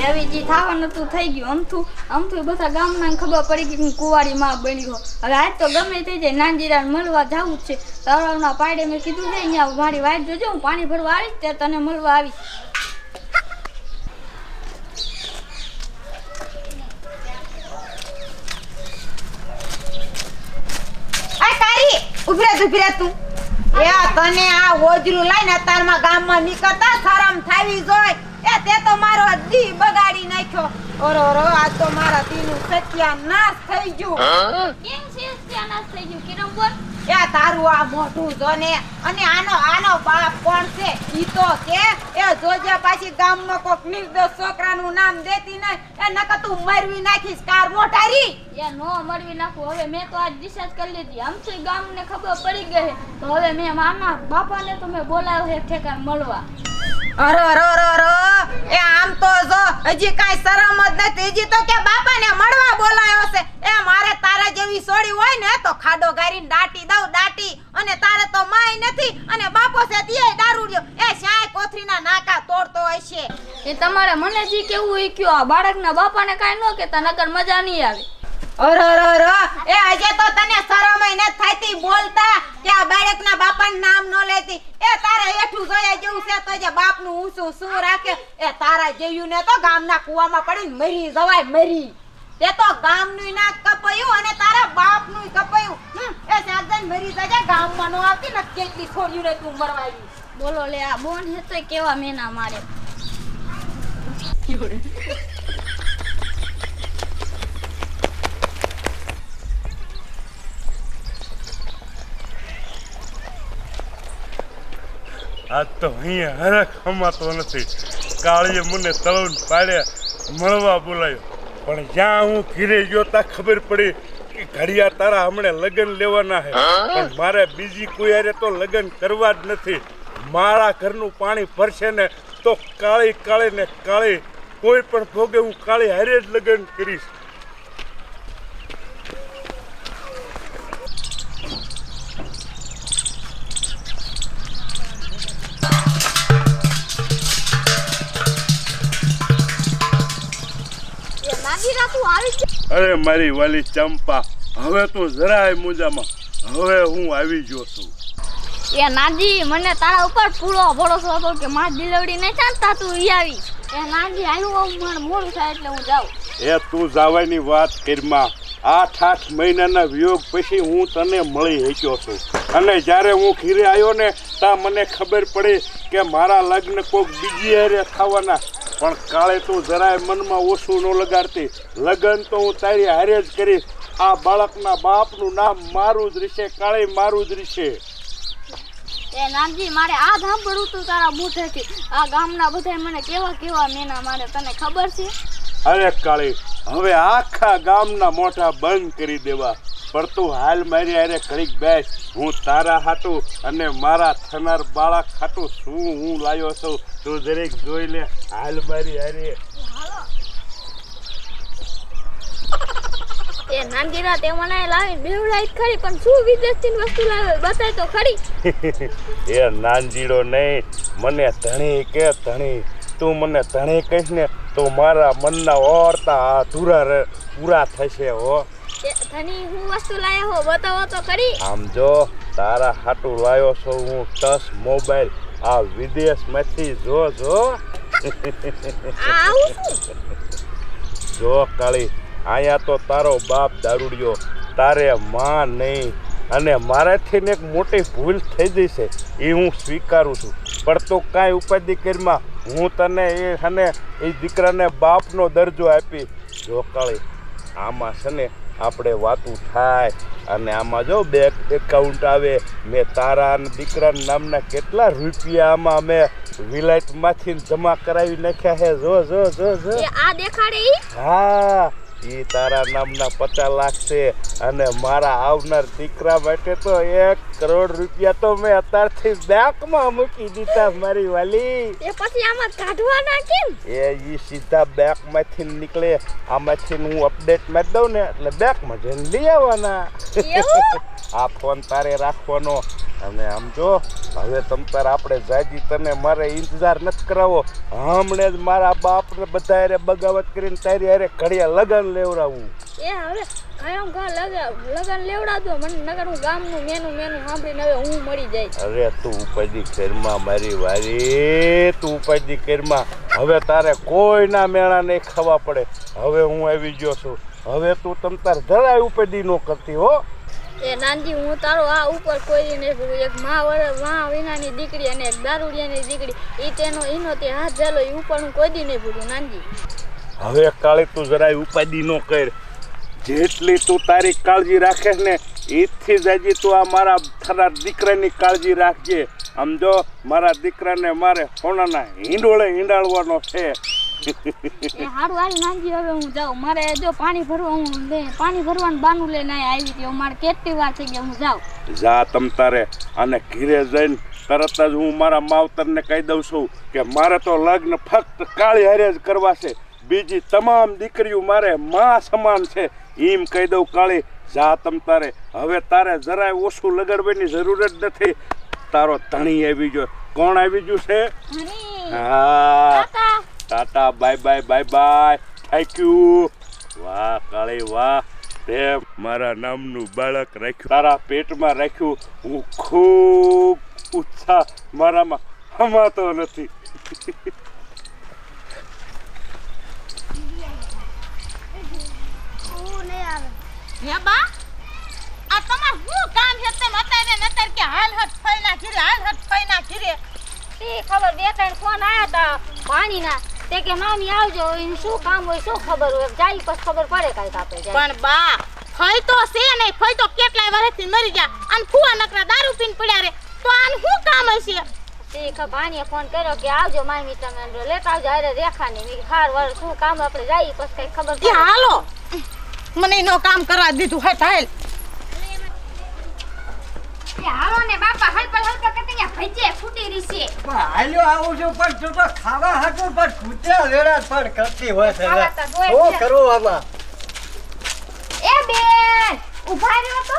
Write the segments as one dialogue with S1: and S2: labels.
S1: એવી જી થવાનું તું થઈ ગયું અમથું બધા ગામના ખબર પડી ગઈ હું કુંવારી માં બની ગયો હવે આજ તો ગમે થઈ જાય નાનજીરા મળવા જવું જ છે તળાવના પાડે મેં કીધું છે અહીંયા મારી વાઈફ જોજો હું પાણી ભરવા આવીશ તે તને મળવા આવીશ
S2: ઉભરે તું એ તને આ ઓજરું લઈને તારમાં ગામમાં નીકળતા શરમ થાવી જોય એ તે તો મારો દી બગાડી નાખ્યો ઓરો આ તો મારા દીનું સત્યાનાશ થઈ ગયું
S1: કેમ છે સત્યાનાશ થઈ ગયું કિરણ બોલ
S2: એ તારું આ મોઢું જો ને અને આનો બાપ કોણ છે ઈ તો કે એ જોજે પાછી ગામમાં કોક નિર્દોષ છોકરાનું નામ દેતી નહીં એ નકર તું મરવી નાખીશ કાર મોટારી
S1: એ નો મરવી નાખું હવે મેં તો આજ ડિસાઈડ કરી લીધી આમથી ગામને ખબર પડી ગઈ તો હવે મેં મામા બાપાને તો મેં બોલાવ્યો છે ઠેકાણ મળવા
S2: અરે એ આમ તો જો હજી કાઈ શરમ જ નથી હજી તો કે બાપાને મળવા બોલાયો છે એ મારે તારા જેવી સોડી હોય ને તો ખાડો ગારીને દાટી દઉં દાટી અને તારે તો માય નથી અને બાપો છે દીએ દારૂડિયો એ શાય કોથરીના નાકા તોડતો હોય છે
S1: એ તમારે મને જી કેવું ઈ કયો આ બાળકના બાપાને કાઈ ન કેતા નકર મજા નહીં આવે
S2: અરે એ આજે તો તને શરમ ય ન થાતી બોલતા કે આ બાળકના બાપાનું નામ ન લેતી એ તારે એઠું જોયા જેવું છે તો જે બાપનું ઊંચું શું રાખે એ તારા જેયું ને તો ગામના કુવામાં પડીને મરી જવાય મરી તે તો ગામનું ના કપાયું અને તારા બાપનું કપાયું એ સાગન મરી જજે ગામમાં નો આવતી ને કેટલી છોડ્યું ને તું મરવાવી
S1: બોલો લે આ બોન હે તો કેવા મેના મારે
S3: આજ તો અહીંયા હરખ હમાતો નથી કાળીએ મને તળણ પાડ્યા મળવા બોલાયો પણ જ્યાં હું ઘીરે ગયો ત્યાં ખબર પડી કે ઘડિયા તારા હમણાં લગ્ન લેવાના છે પણ મારે બીજી કોઈ હારે તો લગ્ન કરવા જ નથી મારા ઘરનું પાણી ભરશે ને તો કાળી ને કાળી કોઈ પણ ભોગે હું કાળી હારે જ લગ્ન કરીશ અરે મારી વાલી ચંપા હવે તું જરાય મુજામાં હવે હું આવી ગયો છું
S1: એ નાજી મને તારા ઉપર પૂરો ભરોસો હતો કે માં ડિલિવરી નહીં ચાલતા તું ઈ આવી એ નાજી આનું મને મોડું થાય એટલે હું જાઉં
S3: એ તું જવાની વાત કરીમાં 8 મહિનાના વિયોગ પછી હું તને મળી શક્યો છું અને જ્યારે હું ઘીરે આવ્યો ને ત્યાં મને ખબર પડી કે મારા લગ્ન કોઈક બીજી હારે થવાના પણ કાળે તું જરાય મનમાં ઓછું ન લગાડતી લગ્ન તો હું તારી હારે જ કરીશ આ બાળકના બાપનું નામ મારું જ રહેશે કાળે મારું જ રહેશે
S1: એ નાનજી મારે આ સાંભળવું તું તારા મોઢેથી આ ગામના બધા મને કેવા મેના મારે તને ખબર છે
S3: અરે કાળી હવે આખા ગામના મોઢા બંધ કરી દેવા પણ તું હાલ મારી હારે ઘડીક બેસ હું તારા હાટું અને મારા થનાર બાળક હાટું શું હું લાવ્યો છું તું દરેક જોઈ લે હાલ મારી હારે
S1: એ નાનજીરા તે મને લાવી બેવડાઈ ખરી પણ શું વિદેશથી વસ્તુ લાવે બતાય તો ખરી
S3: એ નાનજીડો નહીં મને ધણી કે ધણી તું મને ધણી કહીશ ને તો મારા મનના ઓરતા અધૂરા પૂરા થશે હો
S1: ધણી હું વસ્તુ લાવ્યો હો બતાવો તો ખરી
S3: આમ જો તારા હાટું લાવ્યો છો હું ટચ મોબાઈલ આ વિદેશમાંથી જો જો કાળી અહીંયા તો તારો બાપ દારૂડિયો તારે માં નહીં અને મારાથી એક મોટી ભૂલ થઈ ગઈ છે એ હું સ્વીકારું છું પણ તો કાંઈ ઉપાધિ કરીમાં હું તને એ દીકરાને બાપનો દરજ્જો આપી જો કાળી આમાં છે ને આપણે વાતું થાય અને આમાં જો બેંક એકાઉન્ટ આવે મેં તારા અને દીકરાના નામના કેટલા રૂપિયા આમાં અમે વિલાયતમાંથી જમા કરાવી નાખ્યા છે જો
S1: આ દેખાડે
S3: હા એ તારા નામના 50 લાખ છે અને મારા આવનાર દીકરા માટે તો 1 કરોડ રૂપિયા તો મેં અત્યારથી બેંકમાં મૂકી દીધા મારી વાલી.
S1: એ પછી આમાં કાઢવાના કેમ?
S3: ઈ સીધા બેંકમાંથી નીકળે, આમાંથી હું અપડેટ મારી દઉં ને એટલે બેંકમાં જઈને લઈ આવવાના. આ ફોન તારે રાખવાનો. અને આમ જો હવે તમ તાર આપણે જાજી તને મારે ઇંતજાર નથી કરાવો. હમણે જ મારા બાપને બધા હારે બગાવત કરીને તારી હારે ઘડિયા લગન લેવડાવું.
S1: એ હવે લગન લેવડાવજો મને, નગર હું ગામનું મેનું સાંભળીને હવે હું મરી જાય.
S3: અરે તું ઉપાધિ કરમાં મારી વારી, તું ઉપાધિ કરમાં. હવે તારે કોઈના મેળા નહીં ખાવા પડે. હવે હું આવી ગયો છું. હવે તું તમ તાર જરાય ઉપાધિ ન કરતી હો.
S1: એ નાનજી હું તારો આ ઉપર કોઈ નહીં ભૂલું. એક મા વિનાની દીકરી અને એક દારૂડિયાની દીકરી, એનો તે હાથ ઝાલો એ ઉપર હું કોઈ દી નહીં ભૂલું નાનજી.
S3: હવે કાળી તું જરાય ઉપાધિ ન કર. જેટલી તું તારી કાળજી રાખે ને એથી જ હજી તું આ મારા તારા દીકરાની કાળજી રાખજે. આમ જો મારા દીકરાને મારે સોનાના હિંડોળે હિંડાળવાનો છે.
S1: એ હારું હારી નાનજી હવે હું જાઉં. મારે જો પાણી ભરવાનું બાનું લઈને આવી હતી. મારે કેટલી વાર થઈ ગયા, હું જાઉં.
S3: જા તમ તારે. અને ઘીરે જઈને તરત જ હું મારા માવતરને કહી દઉં છું કે મારે તો લગ્ન ફક્ત કાળી હારે જ કરવા છે. બીજી તમામ દીકરીઓ મારે માં સમાન છે એમ કહી દઉં. કાળી જા તમ તારે. હવે તારે જરાય ઓછું લગાડવાની જરૂર જ નથી. તારો ધણી આવી ગયો. કોણ આવી ગયું છે? હા, Tata, bye bye bye bye, thank you. વાહ કાળી વાહ, તે મારા નામનું બાળક રાખ્યું, તારા પેટમાં રાખ્યું. હું ખૂબ ઉત્સાહ મારામાં હમાતો નથી.
S2: હે બા, આ તમાર શું કામ છે? તેમ અત્યારે કે હાલ હટ ફઈના ઘીરે.
S1: શી ખબર, બે ત્રણ ફોન આયા તા પાણીના, તે કે મામી આવજો. એનું શું કામ હોય શું ખબર હોય, જાય પછી ખબર પડે કાંઈક આપણે.
S2: પણ બા, ફઈ તો છે નહીં, ફઈ તો કેટલાય વર્ષથી મરી ગયા અને ફુવા નકરા દારૂ પીને પડ્યા રે, તો આનું શું કામ હશે?
S1: શી ખબર, ભાણીએ ફોન કર્યો કે આવજો મામી, તમે લેતા આવજો અરે રેખાને. મેં હાર વાર શું કામ આપણે જઈએ પછી કઈ ખબર
S2: પડે. હાલો, મને નો કામ કરવા દીધું. હટ હાલ.
S1: હાલો ને બાપા, હલપલ કરતી ભજે ફૂટી રીસે.
S4: હાલ્યો આવું છું પણ તું તો ખાવા હતું પણ ખૂટ્યા વેળા પણ કરતી હોય છે. શું કરું આમાં?
S1: એ બેન ઉભા રહ્યો તો.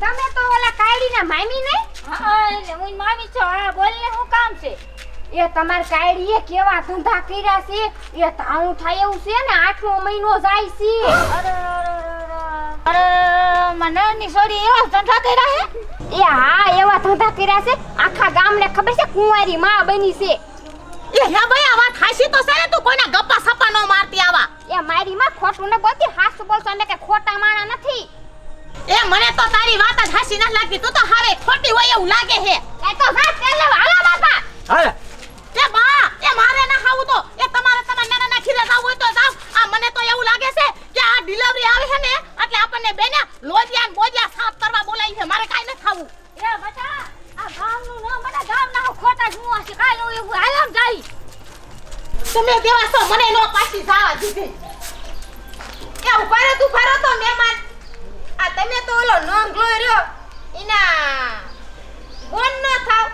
S1: તમે તો ઓલા કાયડીના મામી નહીં? હા હું મામી છો. હા બોલ ને, શું કામ છે? એ તમાર કાયડીએ કેવા ધંધા કર્યા છે. એ તાણું થાય એવું છે ને, 8મો મહિનો જાય છે. અરે મનની છોરી એવા ધંધા કર્યા છે. એ હા એવા ધંધા કર્યા છે. આખા ગામને ખબર છે કુંવારી માં બની છે.
S2: એ હે ભાઈ, આ વાત હાસી તો છે ને, તું કોઈના ગપ્પા સપ્પા નો મારતી આવા.
S1: એ મારી માં ખોટું ને બોલતી, હાસુ બોલતો એટલે કે ખોટા માણા નથી.
S2: એ મને તો તારી વાત જ હાસી ન લાગતી. તું તો હારે ખોટી હોય એવું લાગે છે.
S1: એ તો વાત કર લે. હાલો બાપા.
S4: હાલ
S2: એ બા, એ મારે ના ખાવું તો એ તમારે નાના ખીરે જાવ હોય તો જાવ. આ મને તો એવું લાગે છે કે આ ડિલિવરી આવે છે ને એટલે આપણને બેને લોજિયા ને બોજિયા સાફ કરવા બોલાવી છે. મારે કાઈ ન ખાવું.
S1: એ બટા, આ ગામનું ન મને ગામના ખોટા જ મુવા છે. કાઈ નો એવું હાલમ જાય.
S2: તમે દેવા છો મને નો પાછી જાવા દીધી. એ ઉભા રહો, તું ફરો તો મહેમાન. આ તમે તો ઓલો નોંગ લોય રહ્યો ઈના બોન ન થાવ.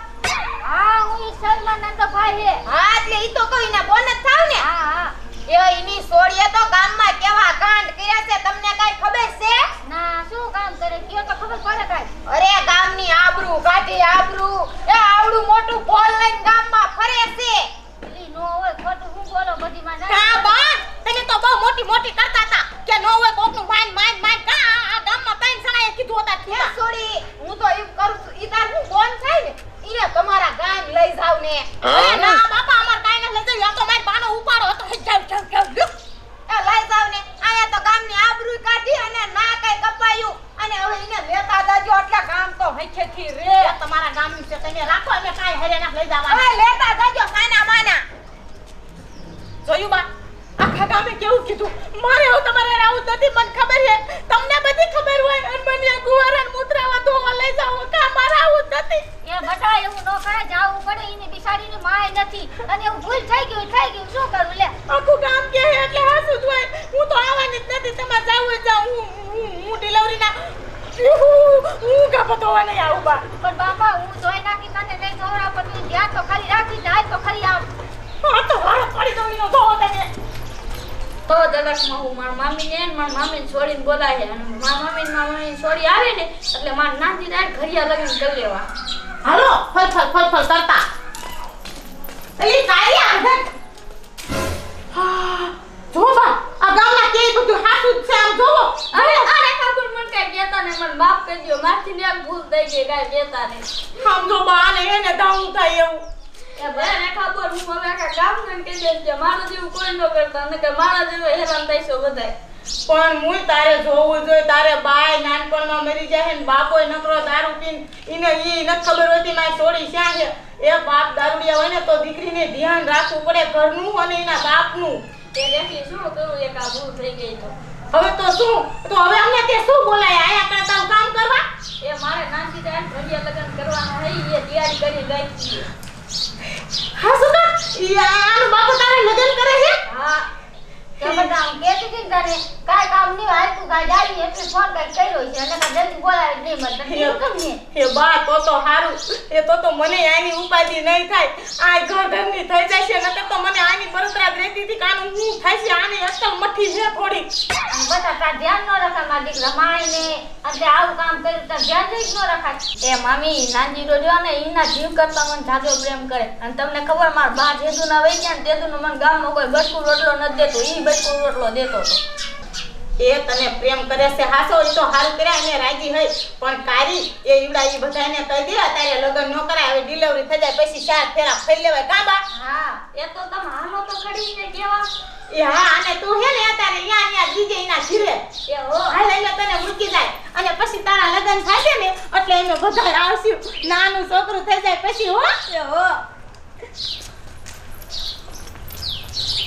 S1: હા હું ઈ સલમાનંદ ભાઈ હે.
S2: હા એટલે ઈ તો કોઈ ના બોન જ થાવ ને.
S1: હા
S2: એ ઈની સોડીએ તો ગામમાં કેવા કાંડ કર્યા છે તમને કાઈ ખબર છે?
S1: ના શું કામ કરે કયો તો ખબર પડે કાઈ.
S2: અરે ગામની આબરૂ કાઢી આબરૂ. એ આવડું મોટું બોલ લઈને ગામમાં ફરે છે.
S1: ઈ નો હોય ખોટું હું બોલો બધી માં.
S2: કા બા, તમે તો બહુ મોટી કરતા હતા કે નો હોય કોકનું માઈન કા આ ગામમાં ત્રણ સણાએ કીધું હતા કે સોડી હું તો એમ કરું છું. ઈ તાર હું કોણ છે ને ઈને તમારા ગામ લઈ જાવ ને. અરે ના બાપા, અમાર કાઈ ન લઈ જાવ. આ તો મારી બાનો ઉપાડો હતો. જાવ એ લઈ જાવ ને. આયા તો ગામની આબરૂ કાઢી અને ના કઈ કપાયું અને હવે ઈને લેતા જાજો એટલે ગામ તો હૈખેથી રે. તમારા ગામની છે તમે રાખો, અમે કાઈ હેરે ના લઈ જાવા. હવે લેતા જાજો કાના માના. જોયું બા, આખા ગામે કેવું કીધું. મારે હું તમારે રાવું નથી, મને ખબર છે. તમને બધી ખબર હોય અને મને ગુવારન મુત્રાવા ધોવા લઈ જાવ કા મારા આવું નથી.
S1: એ બટા એવું નો કરે, જાવું પડે. ઈને બિચારીની માય નથી અને એવું ભૂલ થઈ ગયું શું કરું લે.
S2: આખું ગામ કે એટલે હાસુ જ હોય. હું તો આવવાની જ નથી. ના હું કા પતોવા નહીં આવું બા
S1: પણ બાપા હું જોઈ નાખી તને નહીં ખવડાવ પણ તું ધ્યાન તો ખાલી રાખી જાય તો ખરી આવ
S2: આ તો વાળ પડી દઉં નો ધો તને
S1: તો જગતમાં હું મારા મામીને ને મારા મામીને છોડીને બોલાય અને મારા મામીને છોડી આવે ને એટલે મારા નાનજી દાડ ઘડિયા લગીને કરી લેવા
S2: હાલો ફલ કરતા એલી કાઈ આગળ હા જો બા આ ગામના કે બધું હાસું જ છે આમ જોવો
S1: અરે કાબુલ મન કઈ કેતા ને મને માફ કરી દો મારથી ને એક ભૂલ થઈ ગઈ કઈ કેતા ને
S2: આમ જો બા ને એને દાઉં થાય એવું
S1: એ ભાઈ ખબર હું હવે આખા ગામને કહી દઈશ કે મારો જેવું કોઈ ન કરતા ને કે મારા જેવો હેરાન થઈશો બધાય
S2: પણ મુય તારે જોવું જોઈએ તારે બાય નાનપણમાં મરી જાય ને બાપોય નકરો દારૂ પીન ઈને ઈ ન ખબર હોતી મારી છોડી ક્યાં છે એ બાપ દારૂડિયા હોય ને તો દીકરીને ધ્યાન રાખવું પડે ઘરનું અને એના બાપનું
S1: તે દેખી શું કરું એક આ ભૂલ થઈ ગઈ તો
S2: હવે તો શું તો હવે અમને તે શું બોલાય આયા કરતા કામ કરવા
S1: એ મારે નાનજી દાડ ઘડિયા લગન કરવાના હે એ તૈયારી કરી ગઈ છીએ
S2: હા સુકા ઈ આનો બાપો તારે લગન કરે છે
S1: હા કે બધા હું કહેતી હતી ને તને કાઈ કામ નહીં હોય તું કાઈ જાડી એટલે ફોન કાઈ કર્યો છે અને કાઈ જલ્દી બોલાવે નહીં મને તને કેમ ને
S2: એ બા તો હારું એ તો મને આની ઉપાધિ નહીં થાય આ ઘરની થઈ જશે નકર તો મને આની બરતરા રહેતી હતી કાનું હું થાય છે આની અસલ મઠી છે થોડી
S1: અને બધા તા ધ્યાન ન રાખે મારા દીકરા માઈને અને આવું કામ કર્યું તો ધ્યાન જ ન રખાય એ મામી નાનજી રોડ્યો ને એના જીવ કરતા મને જાજો પ્રેમ કરે અને તમને ખબર મારા બા જેદુના વઈ ગયા ને તેદુનો મને ગામમાં કોઈ બટકું રોટલો નથી દેતો ઈ બટકું રોટલો દેતો હતો
S2: એ તને પ્રેમ કરે છે હાસો ઈ તો હારું કર્યા એને રાજી હોય પણ કારી એ ઈવડા ઈ બધાને કહી દે અત્યારે લગન ન કરાય હવે ડિલિવરી થઈ જાય પછી 4 ફેરા ફરી લેવાય કા બા
S1: હા એ તો તમે હાનો તો ખડીને કેવા
S2: એ હા અને તું હે ને અત્યારે યા દીજે એના ઘીરે
S1: એ હો
S2: હાલ એને તને મૂકી જાય અને પછી તારા લગન થાશે ને એટલે એને બધા આવશું નાનું છોકરું થઈ જાય પછી હો
S1: એ હો